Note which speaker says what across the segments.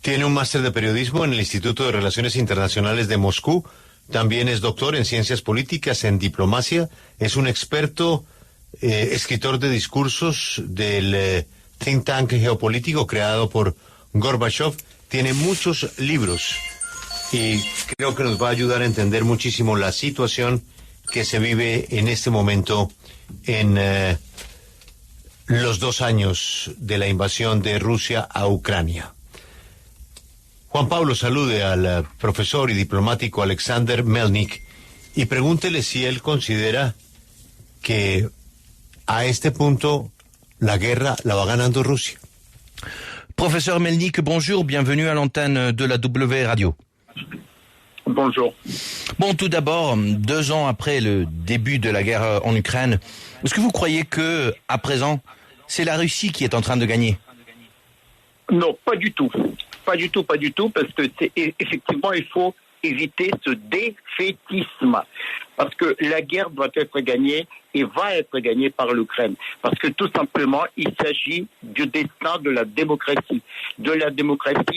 Speaker 1: Tiene un máster de periodismo en el Instituto de Relaciones Internacionales de Moscú. También es doctor en ciencias políticas, en diplomacia. Es un experto, escritor de discursos del think tank geopolítico creado por Gorbachev. Tiene muchos libros y creo que nos va a ayudar a entender muchísimo la situación que se vive en este momento en los 2 años de la invasión de Rusia a Ucrania. Juan Pablo, salude al profesor y diplomático Alexander Melnik y pregúntele si él considera que a este punto la guerra la va ganando Rusia.
Speaker 2: Professeur Melnik, bonjour, bienvenue à l'antenne de la W Radio.
Speaker 3: Bonjour.
Speaker 2: Bon, tout d'abord, 2 ans après le début de la guerre en Ukraine, est-ce que vous croyez que, à présent, c'est la Russie qui est en train de gagner?
Speaker 3: Non, pas du tout. Pas du tout, parce que effectivement, il faut éviter ce défaitisme. Parce que la guerre doit être gagnée et va être gagnée par l'Ukraine. Parce que tout simplement, il s'agit du destin de la démocratie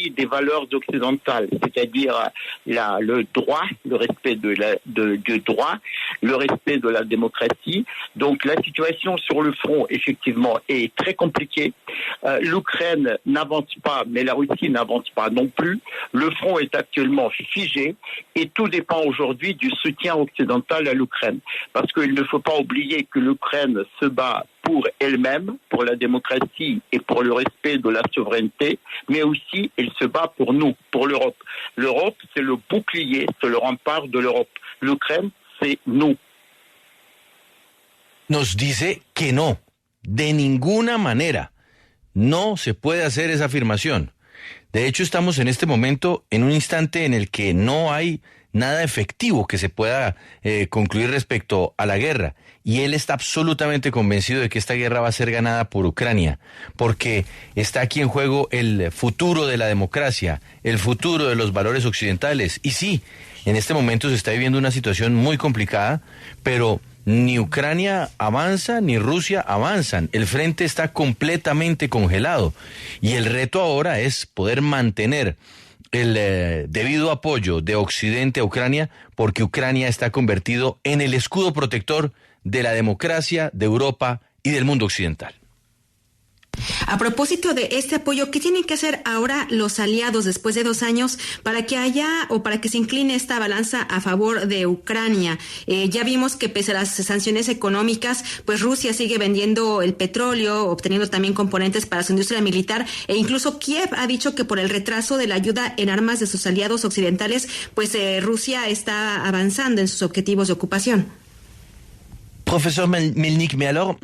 Speaker 3: et des valeurs occidentales, c'est-à-dire le droit, le respect du droit, le respect de la démocratie. Donc la situation sur le front, effectivement, est très compliquée. L'Ukraine n'avance pas, mais la Russie n'avance pas non plus. Le front est actuellement figé et tout dépend aujourd'hui du soutien occidental à l'Ukraine. Parce qu'il ne faut pas oublier que l'Ukraine se bat pour elle-même, pour la démocratie et pour le respect de la souveraineté, mais aussi elle se bat pour nous, pour l'Europe. L'Europe, c'est le bouclier, c'est le rempart de l'Europe. L'Ukraine, c'est nous.
Speaker 2: Nos dice que no, de ninguna manera. No se puede hacer esa afirmación. De hecho, estamos en este momento en un instante en el que no hay nada efectivo que se pueda concluir respecto a la guerra. Y él está absolutamente convencido de que esta guerra va a ser ganada por Ucrania, porque está aquí en juego el futuro de la democracia, el futuro de los valores occidentales. Y sí, en este momento se está viviendo una situación muy complicada, pero ni Ucrania avanza ni Rusia avanzan. El frente está completamente congelado y el reto ahora es poder mantener el debido apoyo de Occidente a Ucrania, porque Ucrania está convertido en el escudo protector de la democracia, de Europa y del mundo occidental.
Speaker 4: A propósito de este apoyo, ¿qué tienen que hacer ahora los aliados después de 2 años para que haya o para que se incline esta balanza a favor de Ucrania? Ya vimos que pese a las sanciones económicas, pues Rusia sigue vendiendo el petróleo, obteniendo también componentes para su industria militar, e incluso Kiev ha dicho que por el retraso de la ayuda en armas de sus aliados occidentales, pues Rusia está avanzando en sus objetivos de ocupación.
Speaker 2: Professeur Melnik, mais alors,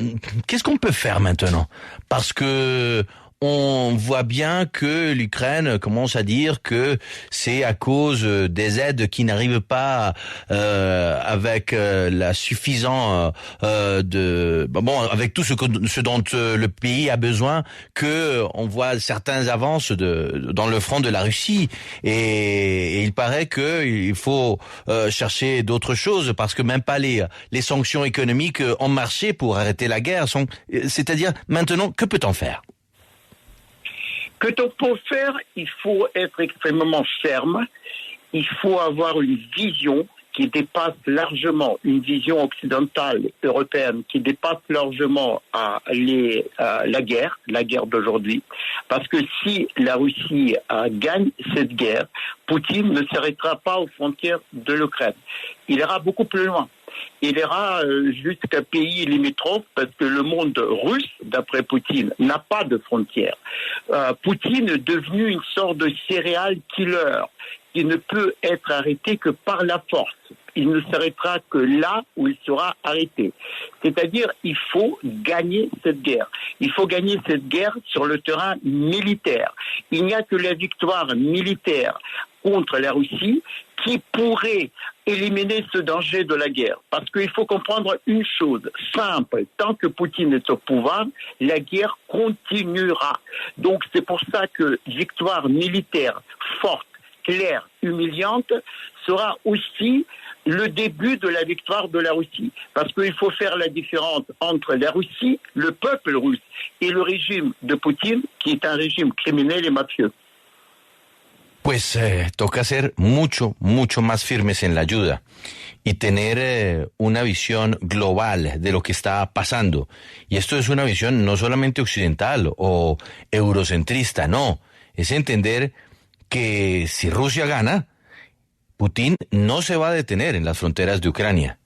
Speaker 2: qu'est-ce qu'on peut faire maintenant? Parce que on voit bien que l'Ukraine commence à dire que c'est à cause des aides qui n'arrivent pas avec la suffisant avec tout ce dont le pays a besoin, que on voit certaines avances dans le front de la Russie, et il paraît que il faut chercher d'autres choses, parce que même pas les sanctions économiques ont marché pour arrêter la guerre. C'est-à-dire, maintenant, que peut-on faire?
Speaker 3: Que l'on peut faire, il faut être extrêmement ferme, il faut avoir une vision qui dépasse largement, une vision occidentale, européenne, qui dépasse largement la guerre d'aujourd'hui. Parce que si la Russie gagne cette guerre, Poutine ne s'arrêtera pas aux frontières de l'Ukraine. Il ira beaucoup plus loin. Il ira jusqu'à pays limitrophes, parce que le monde russe, d'après Poutine, n'a pas de frontières. Poutine est devenu une sorte de serial killer qui ne peut être arrêté que par la force. Il ne s'arrêtera que là où il sera arrêté. C'est-à-dire, il faut gagner cette guerre. Il faut gagner cette guerre sur le terrain militaire. Il n'y a que la victoire militaire contre la Russie qui pourrait éliminer ce danger de la guerre. Parce qu'il faut comprendre une chose simple, tant que Poutine est au pouvoir, la guerre continuera. Donc c'est pour ça que victoire militaire forte, claire, humiliante sera aussi le début de la victoire de la Russie. Parce qu'il faut faire la différence entre la Russie, le peuple russe, et le régime de Poutine, qui est un régime criminel et mafieux.
Speaker 2: Pues toca ser mucho más firmes en la ayuda y tener una visión global de lo que está pasando. Y esto es una visión no solamente occidental o eurocentrista, no. Es entender que si Rusia gana, Putin no se va a detener en las fronteras de Ucrania.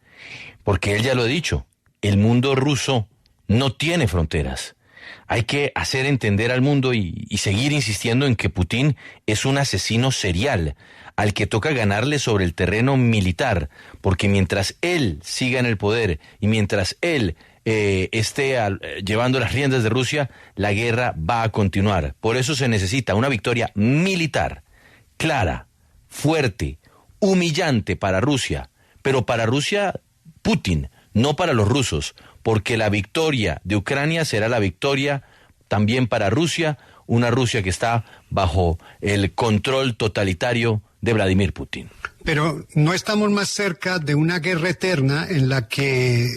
Speaker 2: Porque él ya lo ha dicho, el mundo ruso no tiene fronteras. Hay que hacer entender al mundo y seguir insistiendo en que Putin es un asesino serial, al que toca ganarle sobre el terreno militar, porque mientras él siga en el poder y mientras él esté llevando las riendas de Rusia, la guerra va a continuar. Por eso se necesita una victoria militar, clara, fuerte, humillante para Rusia, pero para Rusia, Putin, no para los rusos, porque la victoria de Ucrania será la victoria también para Rusia, una Rusia que está bajo el control totalitario de Vladimir Putin.
Speaker 5: Pero no estamos más cerca de una guerra eterna en la que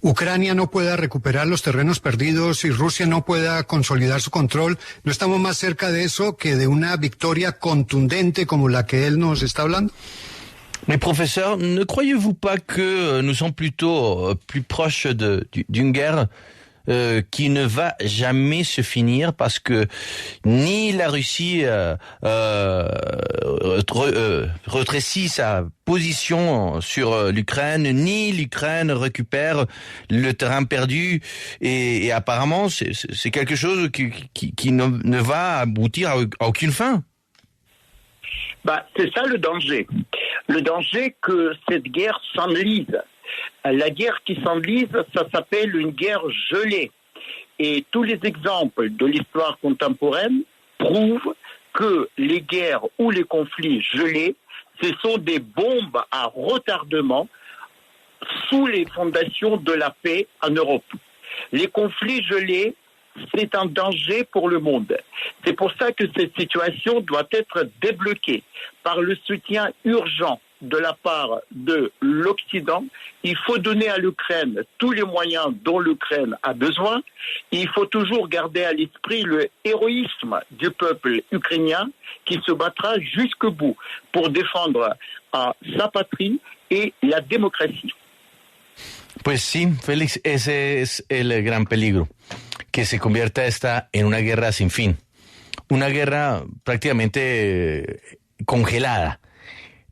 Speaker 5: Ucrania no pueda recuperar los terrenos perdidos y Rusia no pueda consolidar su control. ¿No estamos más cerca de eso que de una victoria contundente como la que él nos está hablando?
Speaker 2: Mais professeur, ne croyez-vous pas que nous sommes plutôt plus proches d'une guerre qui ne va jamais se finir parce que ni la Russie rétrécit sa position sur l'Ukraine, ni l'Ukraine récupère le terrain perdu et apparemment c'est quelque chose qui ne va aboutir à aucune fin.
Speaker 3: C'est ça le danger. Le danger que cette guerre s'enlise. La guerre qui s'enlise, ça s'appelle une guerre gelée. Et tous les exemples de l'histoire contemporaine prouvent que les guerres ou les conflits gelés, ce sont des bombes à retardement sous les fondations de la paix en Europe. Les conflits gelés, c'est un danger pour le monde. C'est pour ça que cette situation doit être débloquée par le soutien urgent de la part de l'Occident. Il faut donner à l'Ukraine tous les moyens dont l'Ukraine a besoin. Il faut toujours garder à l'esprit le héroïsme du peuple ukrainien qui se battra jusqu'au bout pour défendre sa patrie et la démocratie.
Speaker 2: Pues sí, Félix, ese es el gran peligro, que se convierta esta en una guerra sin fin, una guerra prácticamente congelada,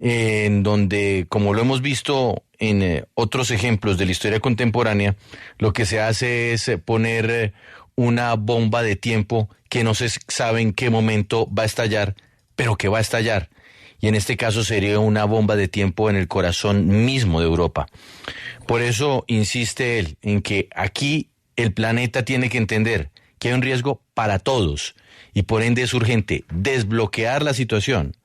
Speaker 2: en donde, como lo hemos visto en otros ejemplos de la historia contemporánea, lo que se hace es poner una bomba de tiempo que no se sabe en qué momento va a estallar, pero que va a estallar. Y en este caso sería una bomba de tiempo en el corazón mismo de Europa. Por eso insiste él en que aquí el planeta tiene que entender que hay un riesgo para todos y por ende es urgente desbloquear la situación,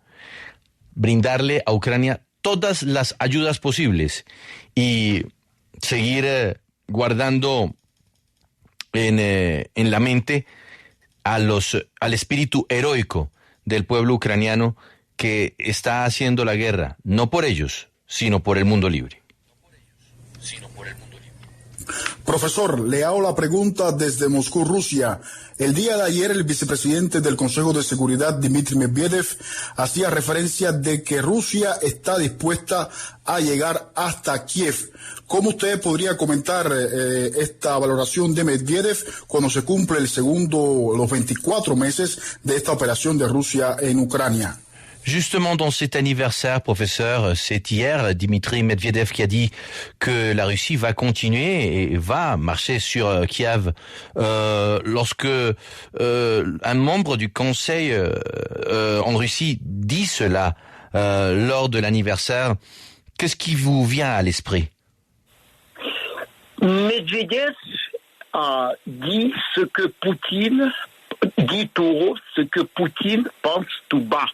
Speaker 2: brindarle a Ucrania todas las ayudas posibles y seguir guardando en la mente al espíritu heroico del pueblo ucraniano que está haciendo la guerra, no por ellos, sino por el mundo libre.
Speaker 6: Profesor, le hago la pregunta desde Moscú, Rusia. El día de ayer el vicepresidente del Consejo de Seguridad, Dmitry Medvedev, hacía referencia de que Rusia está dispuesta a llegar hasta Kiev. ¿Cómo usted podría comentar esta valoración de Medvedev cuando se cumple los 24 meses de esta operación de Rusia en Ucrania?
Speaker 2: Justement, dans cet anniversaire, professeur, c'est hier Dmitry Medvedev qui a dit que la Russie va continuer et va marcher sur Kiev. Lorsque un membre du Conseil en Russie dit cela lors de l'anniversaire, qu'est-ce qui vous vient à l'esprit?
Speaker 3: Medvedev a dit ce que Poutine dit tout haut, ce que Poutine pense tout bas.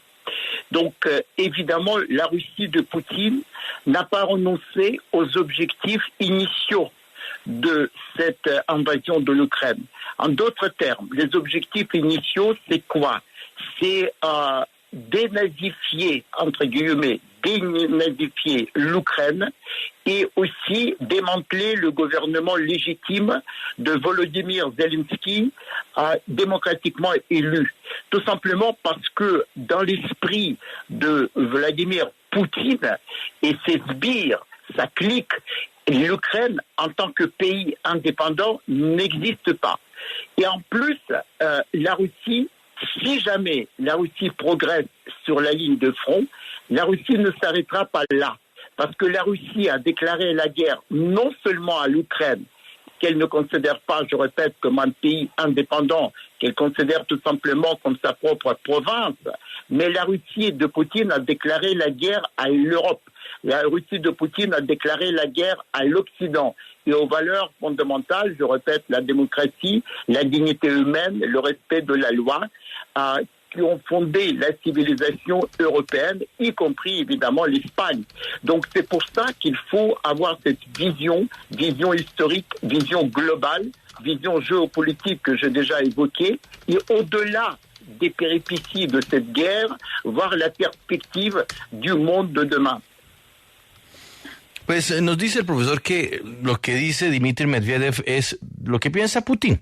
Speaker 3: Donc, évidemment, la Russie de Poutine n'a pas renoncé aux objectifs initiaux de cette invasion de l'Ukraine. En d'autres termes, les objectifs initiaux, c'est quoi? C'est dénazifier, entre guillemets, dénazifier l'Ukraine et aussi démanteler le gouvernement légitime de Volodymyr Zelensky, démocratiquement élu. Tout simplement parce que dans l'esprit de Vladimir Poutine et ses sbires, sa clique, l'Ukraine en tant que pays indépendant n'existe pas. Et en plus, la Russie, si jamais la Russie progresse sur la ligne de front, la Russie ne s'arrêtera pas là. Parce que la Russie a déclaré la guerre non seulement à l'Ukraine, qu'elle ne considère pas, je répète, comme un pays indépendant, qu'elle considère tout simplement comme sa propre province, mais la Russie de Poutine a déclaré la guerre à l'Europe. La Russie de Poutine a déclaré la guerre à l'Occident et aux valeurs fondamentales, je répète, la démocratie, la dignité humaine, le respect de la loi, qui ont fondé la civilisation européenne, y compris évidemment l'Espagne. Donc c'est pour ça qu'il faut avoir cette vision historique, vision globale, vision géopolitique que j'ai déjà évoquée, et au-delà des péripéties de cette guerre, voir la perspective du monde de demain.
Speaker 2: Pues nos dice el profesor que lo que dice Dmitry Medvedev es lo que piensa Putin.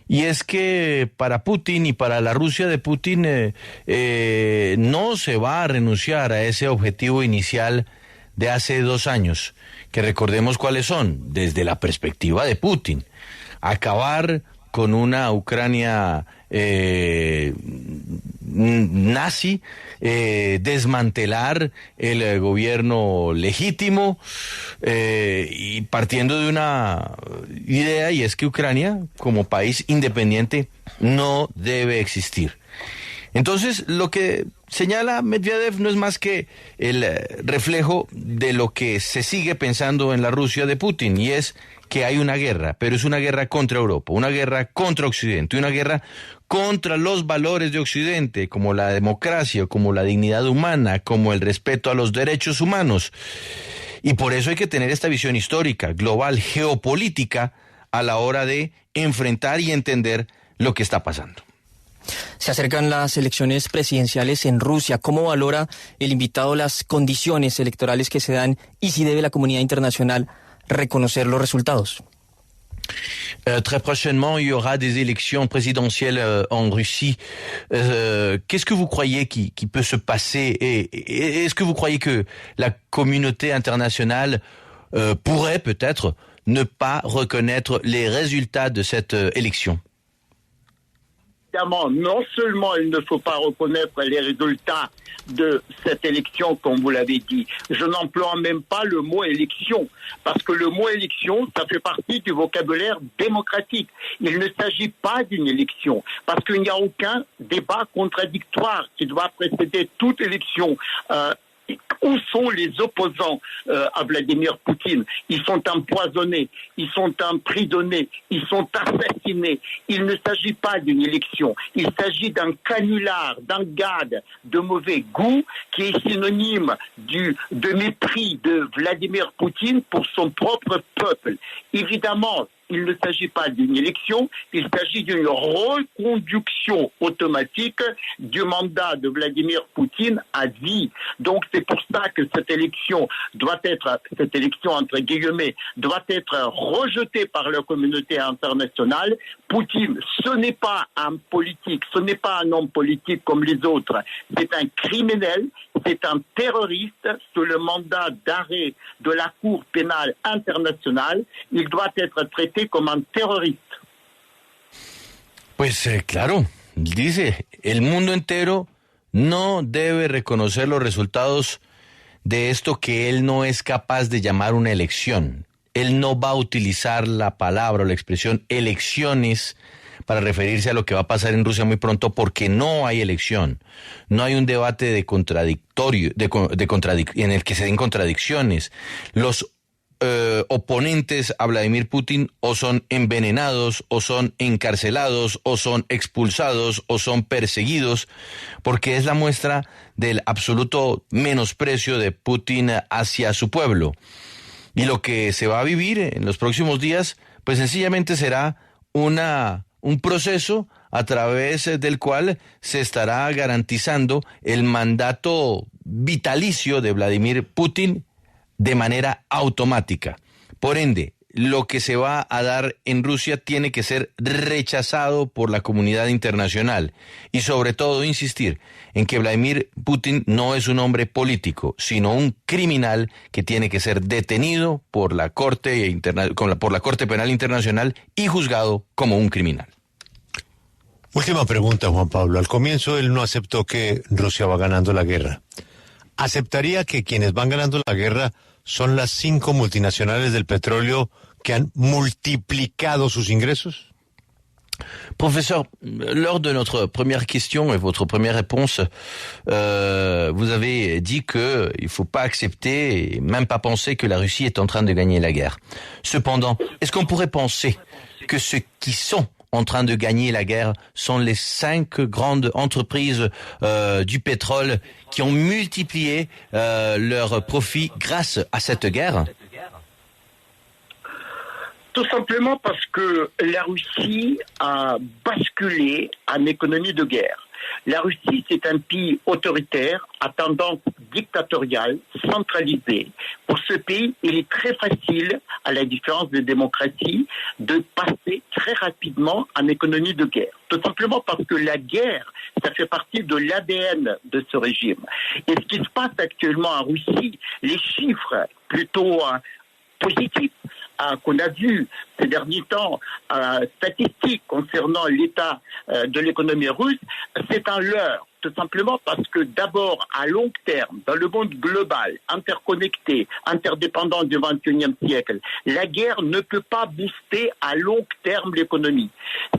Speaker 2: Y es que para Putin y para la Rusia de Putin no se va a renunciar a ese objetivo inicial de hace 2 años, que recordemos cuáles son, desde la perspectiva de Putin: acabar con una Ucrania nazi, desmantelar el gobierno legítimo, y partiendo de una idea, y es que Ucrania, como país independiente, no debe existir. Entonces, lo que señala Medvedev no es más que el reflejo de lo que se sigue pensando en la Rusia de Putin, y es que hay una guerra, pero es una guerra contra Europa, una guerra contra Occidente, una guerra contra los valores de Occidente, como la democracia, como la dignidad humana, como el respeto a los derechos humanos. Y por eso hay que tener esta visión histórica, global, geopolítica, a la hora de enfrentar y entender lo que está pasando.
Speaker 7: Se acercan las elecciones presidenciales en Rusia. ¿Cómo valora el invitado las condiciones electorales que se dan y si debe la comunidad internacional reconocer los resultados?
Speaker 2: Très prochainement, il y aura des élections présidentielles en Russie. Qu'est-ce que vous croyez qui peut se passer, et est-ce que vous croyez que la communauté internationale pourrait peut-être ne pas reconnaître les résultats de cette élection?
Speaker 3: Évidemment, non seulement il ne faut pas reconnaître les résultats de cette élection, comme vous l'avez dit. Je n'emploie même pas le mot élection, parce que le mot élection, ça fait partie du vocabulaire démocratique. Il ne s'agit pas d'une élection, parce qu'il n'y a aucun débat contradictoire qui doit précéder toute élection. Où sont les opposants à Vladimir Poutine? Ils sont empoisonnés, ils sont emprisonnés, ils sont assassinés. Il ne s'agit pas d'une élection, il s'agit d'un canular, d'un gag de mauvais goût qui est synonyme de mépris de Vladimir Poutine pour son propre peuple. Évidemment, il ne s'agit pas d'une élection, il s'agit d'une reconduction automatique du mandat de Vladimir Poutine à vie. Donc c'est pour ça que cette élection entre guillemets, doit être rejetée par la communauté internationale. Poutine, ce n'est pas un politique, ce n'est pas un homme politique comme les autres. C'est un criminel, c'est un terroriste sous le mandat d'arrêt de la Cour pénale internationale. Il doit être traité como un terrorista.
Speaker 2: Pues claro, dice, el mundo entero no debe reconocer los resultados de esto que él no es capaz de llamar una elección. Él no va a utilizar la palabra o la expresión elecciones para referirse a lo que va a pasar en Rusia muy pronto, porque no hay elección. No hay un debate de en el que se den contradicciones. Los oponentes a Vladimir Putin o son envenenados, o son encarcelados, o son expulsados, o son perseguidos, porque es la muestra del absoluto menosprecio de Putin hacia su pueblo. Y lo que se va a vivir en los próximos días, pues sencillamente será un proceso a través del cual se estará garantizando el mandato vitalicio de Vladimir Putin de manera automática. Por ende, lo que se va a dar en Rusia tiene que ser rechazado por la comunidad internacional y sobre todo insistir en que Vladimir Putin no es un hombre político, sino un criminal que tiene que ser detenido por la Corte Penal Internacional y juzgado como un criminal.
Speaker 1: Última pregunta, Juan Pablo. Al comienzo él no aceptó que Rusia va ganando la guerra. ¿Aceptaría que quienes van ganando la guerra son las 5 multinacionales del petróleo que han multiplicado sus ingresos?
Speaker 2: Professeur, lors de notre première question et votre première réponse, vous avez dit qu'il ne faut pas accepter et même pas penser que la Russie est en train de gagner la guerre. Cependant, est-ce qu'on pourrait penser que ceux qui sont en train de gagner la guerre sont les 5 grandes entreprises du pétrole qui ont multiplié leurs profits grâce à cette guerre?
Speaker 3: Tout simplement parce que la Russie a basculé en économie de guerre. La Russie, c'est un pays autoritaire, à tendance dictatoriale, centralisée. Pour ce pays, il est très facile, à la différence des démocraties, de passer très rapidement en économie de guerre. Tout simplement parce que la guerre, ça fait partie de l'ADN de ce régime. Et ce qui se passe actuellement en Russie, les chiffres plutôt positifs qu'on a vu ces derniers temps, statistiques concernant l'état de l'économie russe, c'est un leurre. Tout simplement parce que d'abord, à long terme, dans le monde global, interconnecté, interdépendant du XXIe siècle, la guerre ne peut pas booster à long terme l'économie.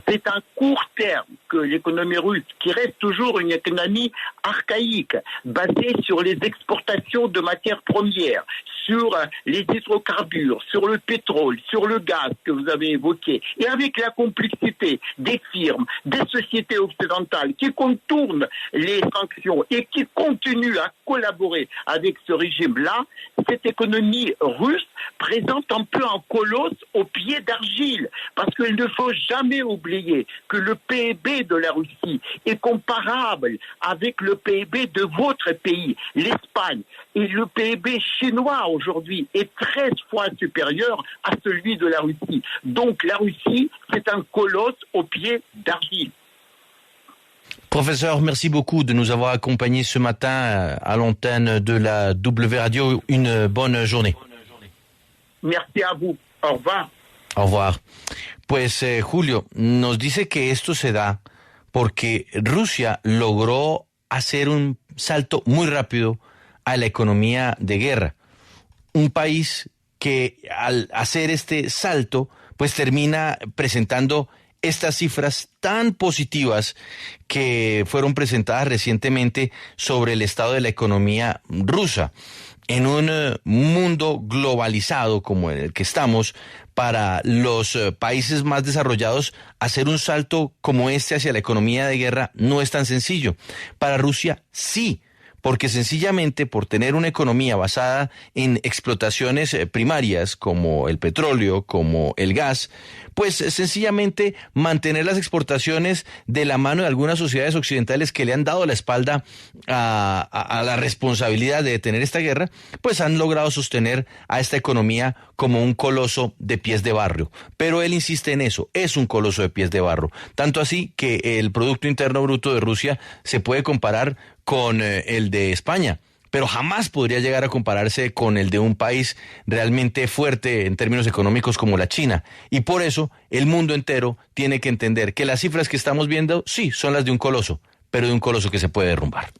Speaker 3: C'est à court terme que l'économie russe, qui reste toujours une économie archaïque, basée sur les exportations de matières premières, sur les hydrocarbures, sur le pétrole, sur le gaz que vous avez évoqué, et avec la complexité des firmes, des sociétés occidentales qui contournent les sanctions et qui continuent à collaborer avec ce régime-là, cette économie russe présente un peu un colosse au pied d'argile, parce qu'il ne faut jamais oublier que le PIB de la Russie est comparable avec le PIB de votre pays, l'Espagne, et le PIB chinois aujourd'hui est 13 fois supérieur à celui de la Russie. Donc la Russie, c'est un colosse au pied d'argile.
Speaker 2: Professeur, merci beaucoup de nous avoir accompagnés ce matin à l'antenne de la W Radio. Une bonne journée.
Speaker 3: Merci a vous. Au revoir.
Speaker 2: Au revoir. Pues Julio, nos dice que esto se da porque Rusia logró hacer un salto muy rápido a la economía de guerra. Un país que al hacer este salto, pues termina presentando estas cifras tan positivas que fueron presentadas recientemente sobre el estado de la economía rusa. En un mundo globalizado como el que estamos, para los países más desarrollados, hacer un salto como este hacia la economía de guerra no es tan sencillo. Para Rusia, sí. Porque sencillamente por tener una economía basada en explotaciones primarias como el petróleo, como el gas, pues sencillamente mantener las exportaciones de la mano de algunas sociedades occidentales que le han dado la espalda a la responsabilidad de detener esta guerra, pues han logrado sostener a esta economía como un coloso de pies de barro. Pero él insiste en eso, es un coloso de pies de barro. Tanto así que el Producto Interno Bruto de Rusia se puede comparar con el de España, pero jamás podría llegar a compararse con el de un país realmente fuerte en términos económicos como la China. Y por eso el mundo entero tiene que entender que las cifras que estamos viendo, sí, son las de un coloso, pero de un coloso que se puede derrumbar.